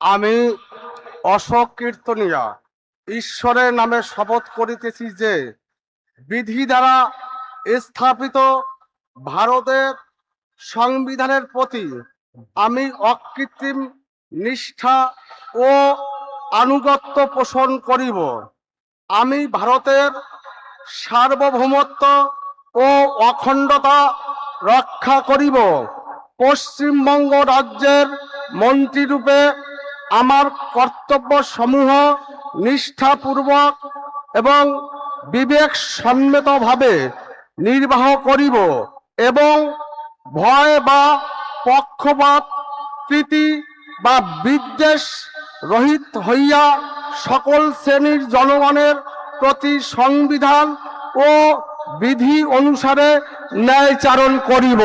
আমি অশোক কীর্তনিয়া ঈশ্বরের নামে শপথ করিতেছি যে বিধি দ্বারা স্থাপিত ভারতের সংবিধানের প্রতি আমি অকৃত্রিম নিষ্ঠা ও আনুগত্য পোষণ করিব। আমি ভারতের সার্বভৌমত্ব ও অখণ্ডতা রক্ষা করিব। পশ্চিমবঙ্গ রাজ্যের মন্ত্রীরূপে আমার কর্তব্য সমূহ নিষ্ঠাপূর্বক এবং বিবেক সম্মতভাবে নির্বাহ করিব এবং ভয় বা পক্ষপাত প্রীতি বা বিদ্বেষ রহিত হইয়া সকল শ্রেণীর জনগণের প্রতি সংবিধান ও বিধি অনুসারে ন্যায়চারণ করিব।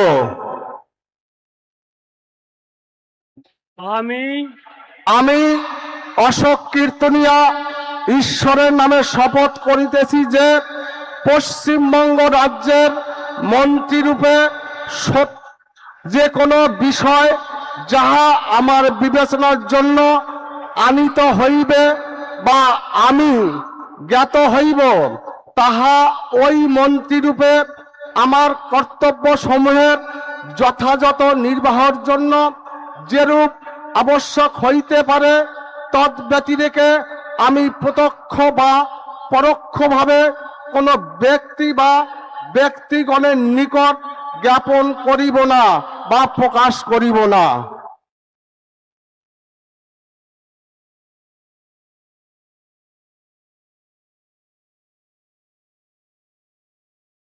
আমি অশোক কীর্তনিয়া ঈশ্বরের নামে শপথ করিতেছি যে পশ্চিমবঙ্গ রাজ্যের মন্ত্রীরূপে যে কোনো বিষয় যাহা আমার বিবেচনার জন্য আনিত হইবে বা আমি জ্ঞাত হইব, তাহা ওই মন্ত্রীরূপে আমার কর্তব্য সমূহের যথাযথ নির্বাহের জন্য যেরূপ আবশ্যক হইতে পারে তদ্ব্যতিরেকে আমি প্রত্যক্ষ বা পরোক্ষভাবে কোনো ব্যক্তি বা ব্যক্তিগণের নিকট জ্ঞাপন করিব না বা প্রকাশ করিব না।